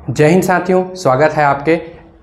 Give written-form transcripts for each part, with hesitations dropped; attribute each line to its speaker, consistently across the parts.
Speaker 1: जय हिंद साथियों, स्वागत है आपके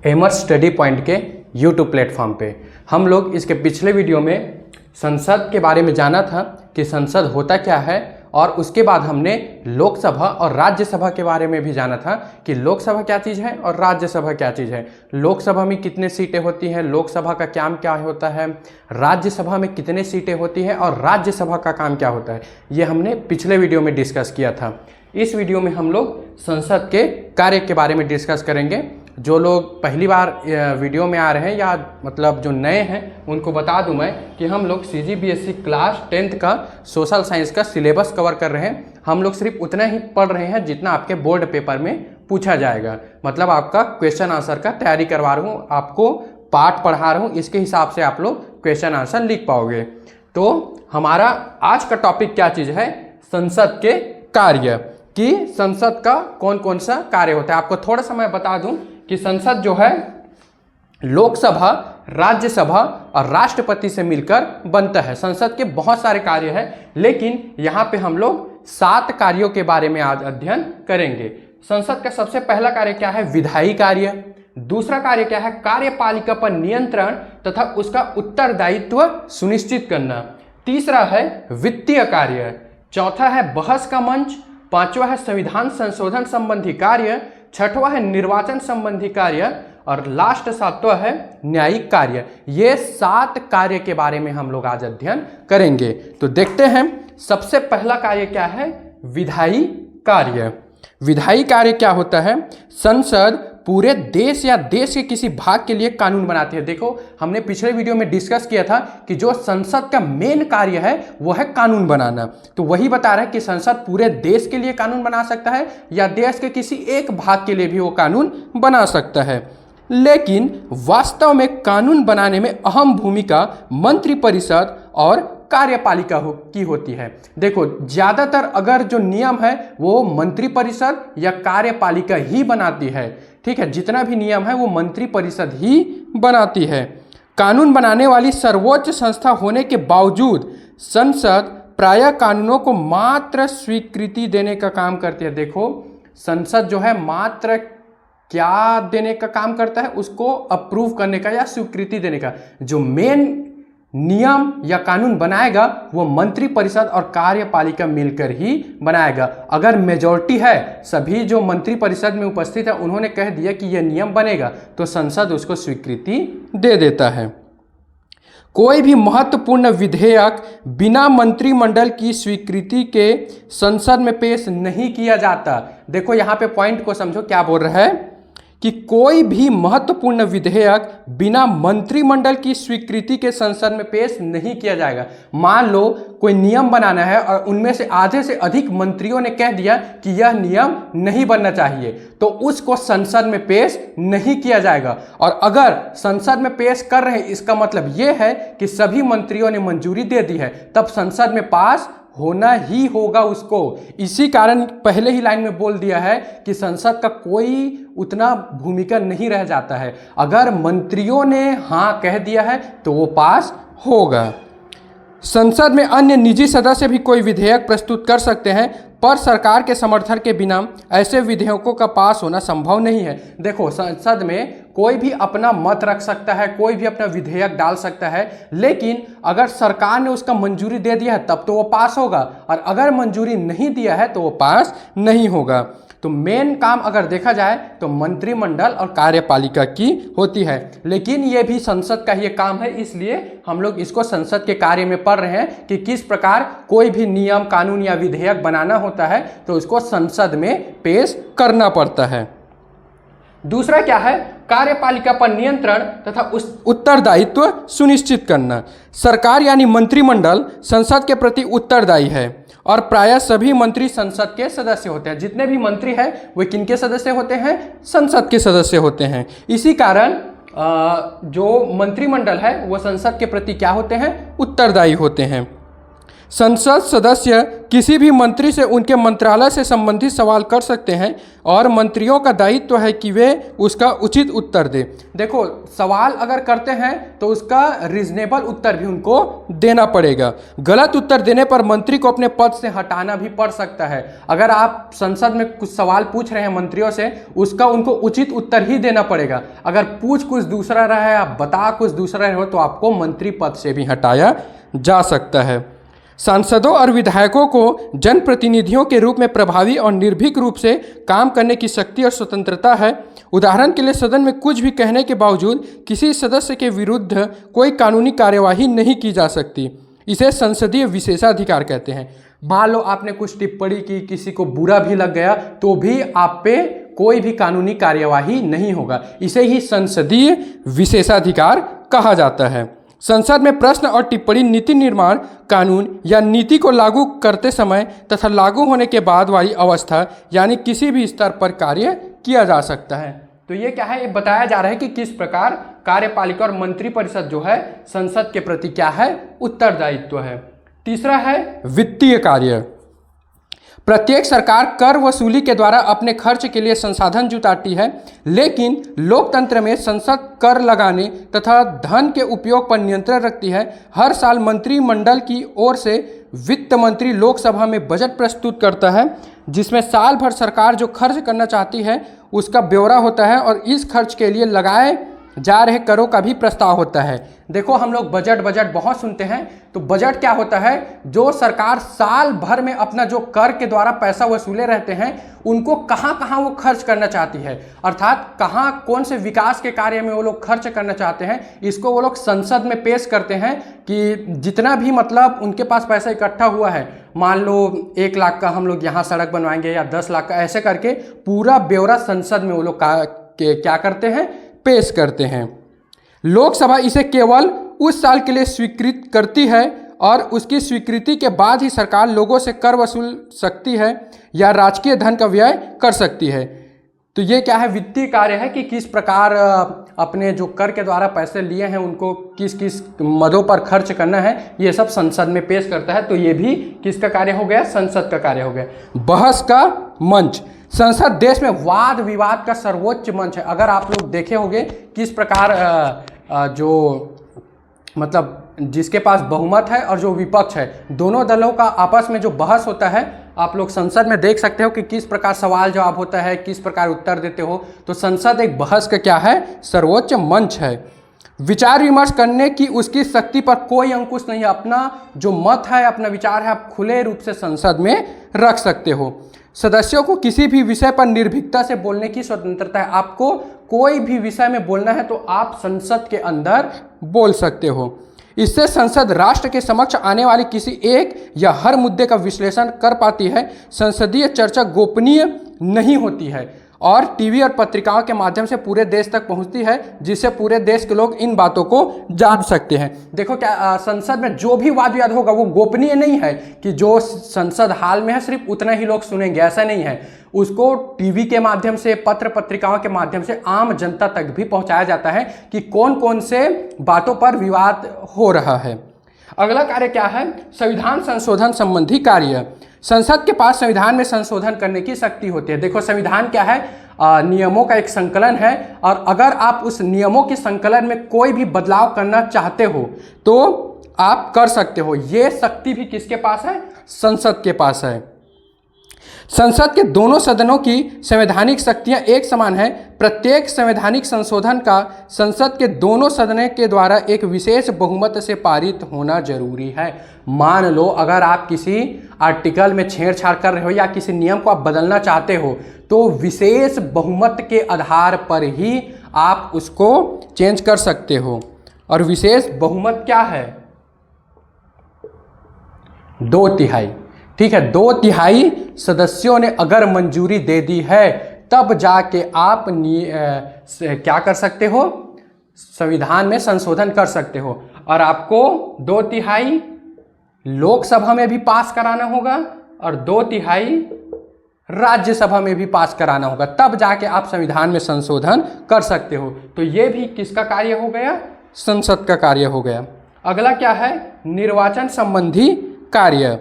Speaker 1: एमर्स स्टडी पॉइंट के यूट्यूब प्लेटफॉर्म पे। हम लोग इसके पिछले वीडियो में संसद के बारे में जाना था कि संसद होता क्या है, और उसके बाद हमने लोकसभा और राज्यसभा के बारे में भी जाना था कि लोकसभा क्या चीज़ है और राज्यसभा क्या चीज़ है। लोकसभा में कितने सीटें होती हैं, लोकसभा का काम क्या होता है, राज्यसभा में कितने सीटें होती हैं और राज्यसभा का काम क्या होता है, ये हमने पिछले वीडियो में डिस्कस किया था। इस वीडियो में हम लोग संसद के कार्य के बारे में डिस्कस करेंगे। जो लोग पहली बार वीडियो में आ रहे हैं या मतलब जो नए हैं उनको बता दूं मैं कि हम लोग CGBSE क्लास 10th का सोशल साइंस का सिलेबस कवर कर रहे हैं। हम लोग सिर्फ उतना ही पढ़ रहे हैं जितना आपके बोर्ड पेपर में पूछा जाएगा। मतलब आपका क्वेश्चन आंसर का तैयारी करवा रहा हूँ, आपको पाठ पढ़ा रहा हूँ, इसके हिसाब से आप लोग क्वेश्चन आंसर लिख पाओगे। तो हमारा आज का टॉपिक क्या चीज़ है, संसद के कार्य, कि संसद का कौन कौन सा कार्य होता है। आपको थोड़ा सा मैं बता दूं कि संसद जो है लोकसभा, राज्यसभा और राष्ट्रपति से मिलकर बनता है। संसद के बहुत सारे कार्य हैं, लेकिन यहाँ पे हम लोग 7 कार्यों के बारे में आज अध्ययन करेंगे। संसद का सबसे पहला कार्य क्या है, विधायी कार्य। दूसरा कार्य क्या है, कार्यपालिका पर नियंत्रण तथा उसका उत्तरदायित्व सुनिश्चित करना। तीसरा है वित्तीय कार्य। चौथा है बहस का मंच। पांचवा है संविधान संशोधन संबंधी कार्य। छठवां है निर्वाचन संबंधी कार्य और लास्ट 7वां है न्यायिक कार्य। ये 7 कार्य के बारे में हम लोग आज अध्ययन करेंगे। तो देखते हैं सबसे पहला कार्य क्या है, विधायी कार्य। विधायी कार्य क्या होता है, संसद पूरे देश या देश के किसी भाग के लिए कानून बनाती है। देखो हमने पिछले वीडियो में डिस्कस किया था कि जो संसद का मेन कार्य है वो है कानून बनाना। तो वही बता रहा है कि संसद पूरे देश के लिए कानून बना सकता है या देश के किसी एक भाग के लिए भी वो कानून बना सकता है। लेकिन वास्तव में कानून बनाने में अहम भूमिका मंत्रिपरिषद और कार्यपालिका की होती है। देखो ज़्यादातर अगर जो नियम है वो मंत्रिपरिषद या कार्यपालिका ही बनाती है, ठीक है। जितना भी नियम है वो मंत्रिपरिषद ही बनाती है। कानून बनाने वाली सर्वोच्च संस्था होने के बावजूद संसद प्रायः कानूनों को मात्र स्वीकृति देने का काम करती है। देखो संसद जो है मात्र क्या देने का काम करता है, उसको अप्रूव करने का या स्वीकृति देने का। जो मेन नियम या कानून बनाएगा वो मंत्रिपरिषद और कार्यपालिका मिलकर ही बनाएगा। अगर मेजॉरिटी है, सभी जो मंत्रिपरिषद में उपस्थित है उन्होंने कह दिया कि यह नियम बनेगा, तो संसद उसको स्वीकृति दे देता है। कोई भी महत्वपूर्ण विधेयक बिना मंत्रिमंडल की स्वीकृति के संसद में पेश नहीं किया जाता। देखो यहाँ पे पॉइंट को समझो, क्या बोल रहा है कि कोई भी महत्वपूर्ण विधेयक बिना मंत्रिमंडल की स्वीकृति के संसद में पेश नहीं किया जाएगा। मान लो कोई नियम बनाना है और उनमें से आधे से अधिक मंत्रियों ने कह दिया कि यह नियम नहीं बनना चाहिए, तो उसको संसद में पेश नहीं किया जाएगा। और अगर संसद में पेश कर रहे हैं, इसका मतलब यह है कि सभी मंत्रियों ने मंजूरी दे दी है, तब संसद में पास होना ही होगा उसको। इसी कारण पहले ही लाइन में बोल दिया है कि संसद का कोई उतना भूमिका नहीं रह जाता है। अगर मंत्रियों ने हाँ कह दिया है तो वो पास होगा। संसद में अन्य निजी सदस्य भी कोई विधेयक प्रस्तुत कर सकते हैं, पर सरकार के समर्थन के बिना ऐसे विधेयकों का पास होना संभव नहीं है। देखो संसद में कोई भी अपना मत रख सकता है, कोई भी अपना विधेयक डाल सकता है, लेकिन अगर सरकार ने उसका मंजूरी दे दिया है तब तो वो पास होगा, और अगर मंजूरी नहीं दिया है तो वो पास नहीं होगा। तो मेन काम अगर देखा जाए तो मंत्रिमंडल और कार्यपालिका की होती है, लेकिन ये भी संसद का ही काम है, इसलिए हम लोग इसको संसद के कार्य में पढ़ रहे हैं कि किस प्रकार कोई भी नियम, कानून या विधेयक बनाना होता है तो उसको संसद में पेश करना पड़ता है। दूसरा क्या है, कार्यपालिका पर नियंत्रण तथा उत्तरदायित्व सुनिश्चित करना। सरकार यानी मंत्रिमंडल संसद के प्रति उत्तरदायी है और प्रायः सभी मंत्री संसद के सदस्य होते हैं। जितने भी मंत्री हैं वे किनके सदस्य होते हैं, संसद के सदस्य होते हैं। इसी कारण जो मंत्रिमंडल है वो संसद के प्रति क्या होते हैं, उत्तरदायी होते हैं। संसद सदस्य किसी भी मंत्री से उनके मंत्रालय से संबंधित सवाल कर सकते हैं और मंत्रियों का दायित्व है कि वे उसका उचित उत्तर दें। देखो, सवाल अगर करते हैं तो उसका रीजनेबल उत्तर भी उनको देना पड़ेगा। गलत उत्तर देने पर मंत्री को अपने पद से हटाना भी पड़ सकता है। अगर आप संसद में कुछ सवाल पूछ रहे हैं मंत्रियों से, उसका उनको उचित उत्तर ही देना पड़ेगा। अगर पूछ कुछ दूसरा रहा है, आप बता कुछ दूसरा रहे हो, तो आपको मंत्री पद से भी हटाया जा सकता है। सांसदों और विधायकों को जनप्रतिनिधियों के रूप में प्रभावी और निर्भीक रूप से काम करने की शक्ति और स्वतंत्रता है। उदाहरण के लिए, सदन में कुछ भी कहने के बावजूद किसी सदस्य के विरुद्ध कोई कानूनी कार्यवाही नहीं की जा सकती। इसे संसदीय विशेषाधिकार कहते हैं। मान लो आपने कुछ टिप्पणी की, किसी को बुरा भी लग गया, तो भी आप पे कोई भी कानूनी कार्यवाही नहीं होगा। इसे ही संसदीय विशेषाधिकार कहा जाता है। संसद में प्रश्न और टिप्पणी नीति निर्माण, कानून या नीति को लागू करते समय तथा लागू होने के बाद वाली अवस्था यानी किसी भी स्तर पर कार्य किया जा सकता है। तो ये क्या है, ये बताया जा रहा है कि किस प्रकार कार्यपालिका और मंत्रिपरिषद जो है संसद के प्रति क्या है, उत्तरदायित्व है। तीसरा है वित्तीय कार्य। प्रत्येक सरकार कर वसूली के द्वारा अपने खर्च के लिए संसाधन जुटाती है, लेकिन लोकतंत्र में संसद कर लगाने तथा धन के उपयोग पर नियंत्रण रखती है। हर साल मंत्रिमंडल की ओर से वित्त मंत्री लोकसभा में बजट प्रस्तुत करता है, जिसमें साल भर सरकार जो खर्च करना चाहती है उसका ब्यौरा होता है और इस खर्च के लिए लगाए जा रहे करों का भी प्रस्ताव होता है। देखो, हम लोग बजट बहुत सुनते हैं, तो बजट क्या होता है, जो सरकार साल भर में अपना जो कर के द्वारा पैसा वसूले रहते हैं उनको कहाँ कहाँ वो खर्च करना चाहती है, अर्थात कहाँ कौन से विकास के कार्य में वो लोग खर्च करना चाहते हैं, इसको वो लोग संसद में पेश करते हैं कि जितना भी मतलब उनके पास पैसा इकट्ठा हुआ है, मान लो 1 लाख का हम लोग यहाँ सड़क बनवाएंगे या 10 लाख का, ऐसे करके पूरा ब्यौरा संसद में वो लोग क्या करते हैं, पेश करते हैं। लोकसभा इसे केवल उस साल के लिए स्वीकृत करती है और उसकी स्वीकृति के बाद ही सरकार लोगों से कर वसूल सकती है या राजकीय धन का व्यय कर सकती है। तो ये क्या है, वित्तीय कार्य है कि किस प्रकार अपने जो कर के द्वारा पैसे लिए हैं उनको किस किस मदों पर खर्च करना है, ये सब संसद में पेश करता है। तो ये भी किसका कार्य हो गया, संसद का कार्य हो गया। बहस का मंच। संसद देश में वाद विवाद का सर्वोच्च मंच है। अगर आप लोग देखे होंगे किस प्रकार जो मतलब जिसके पास बहुमत है और जो विपक्ष है, दोनों दलों का आपस में जो बहस होता है, आप लोग संसद में देख सकते हो कि किस प्रकार सवाल जवाब होता है, किस प्रकार उत्तर देते हो। तो संसद एक बहस का क्या है, सर्वोच्च मंच है। विचार विमर्श करने की उसकी शक्ति पर कोई अंकुश नहीं है। अपना जो मत है, अपना विचार है, आप खुले रूप से संसद में रख सकते हो। सदस्यों को किसी भी विषय पर निर्भीकता से बोलने की स्वतंत्रता है। आपको कोई भी विषय में बोलना है तो आप संसद के अंदर बोल सकते हो। इससे संसद राष्ट्र के समक्ष आने वाली किसी एक या हर मुद्दे का विश्लेषण कर पाती है। संसदीय चर्चा गोपनीय नहीं होती है और टीवी और पत्रिकाओं के माध्यम से पूरे देश तक पहुंचती है, जिससे पूरे देश के लोग इन बातों को जान सकते हैं। देखो, क्या संसद में जो भी वाद विवाद होगा वो गोपनीय नहीं है कि जो संसद हाल में है सिर्फ उतना ही लोग सुनेंगे, ऐसा नहीं है। उसको टीवी के माध्यम से, पत्र पत्रिकाओं के माध्यम से आम जनता तक भी पहुंचाया जाता है कि कौन कौन से बातों पर विवाद हो रहा है। अगला कार्य क्या है, संविधान संशोधन संबंधी कार्य। संसद के पास संविधान में संशोधन करने की शक्ति होती है। देखो, संविधान क्या है, नियमों का एक संकलन है और अगर आप उस नियमों के संकलन में कोई भी बदलाव करना चाहते हो तो आप कर सकते हो। ये शक्ति भी किसके पास है, संसद के पास है। संसद के दोनों सदनों की संवैधानिक शक्तियां एक समान है। प्रत्येक संवैधानिक संशोधन का संसद के दोनों सदनों के द्वारा एक विशेष बहुमत से पारित होना जरूरी है। मान लो अगर आप किसी आर्टिकल में छेड़छाड़ कर रहे हो या किसी नियम को आप बदलना चाहते हो तो विशेष बहुमत के आधार पर ही आप उसको चेंज कर सकते हो। और विशेष बहुमत क्या है, 2/3। ठीक है, 2/3 सदस्यों ने अगर मंजूरी दे दी है तब जाके आप क्या कर सकते हो, संविधान में संशोधन कर सकते हो। और आपको 2/3 लोकसभा में भी पास कराना होगा और 2/3 राज्यसभा में भी पास कराना होगा, तब जाके आप संविधान में संशोधन कर सकते हो। तो ये भी किसका कार्य हो गया, संसद का कार्य हो गया। अगला क्या है, निर्वाचन संबंधी कार्य।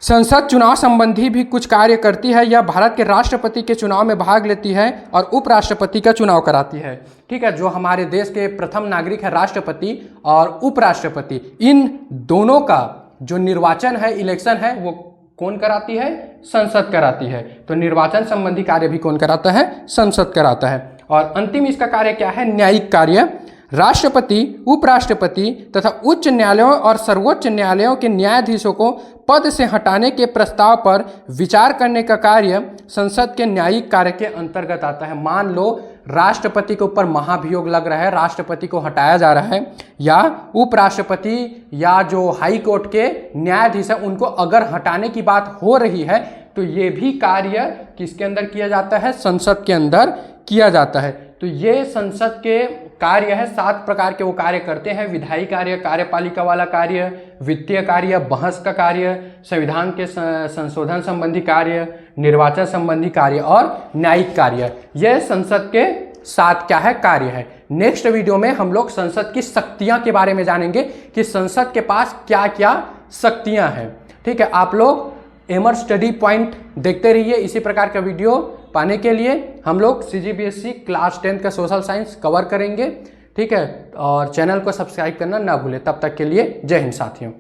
Speaker 1: संसद चुनाव संबंधी भी कुछ कार्य करती है। यह भारत के राष्ट्रपति के चुनाव में भाग लेती है और उपराष्ट्रपति का चुनाव कराती है। ठीक है, जो हमारे देश के प्रथम नागरिक है राष्ट्रपति और उपराष्ट्रपति, इन दोनों का जो निर्वाचन है, इलेक्शन है, वो कौन कराती है? संसद कराती है। तो निर्वाचन संबंधी कार्य भी कौन कराता है? संसद कराता है। और अंतिम इसका कार्य क्या है? न्यायिक कार्य। राष्ट्रपति, उपराष्ट्रपति तथा उच्च न्यायालयों और सर्वोच्च न्यायालयों के न्यायाधीशों को पद से हटाने के प्रस्ताव पर विचार करने का कार्य संसद के न्यायिक कार्य के अंतर्गत आता है। मान लो राष्ट्रपति के ऊपर महाभियोग लग रहा है, राष्ट्रपति को हटाया जा रहा है, या उपराष्ट्रपति या जो हाई कोर्ट के न्यायाधीश है उनको अगर हटाने की बात हो रही है, तो ये भी कार्य किसके अंदर किया जाता है? संसद के अंदर किया जाता है। तो ये संसद के कार्य है, 7 प्रकार के वो कार्य करते हैं। विधायी कार्य, कार्यपालिका वाला कार्य, वित्तीय कार्य, बहस का कार्य, संविधान के संशोधन संबंधी कार्य, निर्वाचन संबंधी कार्य और न्यायिक कार्य। यह संसद के 7 क्या है? कार्य है। नेक्स्ट वीडियो में हम लोग संसद की शक्तियां के बारे में जानेंगे कि संसद के पास क्या क्या शक्तियां हैं। ठीक है, आप लोग एमर्स स्टडी पॉइंट देखते रहिए। इसी प्रकार का वीडियो पाने के लिए हम लोग CGBSE क्लास 10 का सोशल साइंस कवर करेंगे। ठीक है, और चैनल को सब्सक्राइब करना ना भूलें। तब तक के लिए जय हिंद साथियों।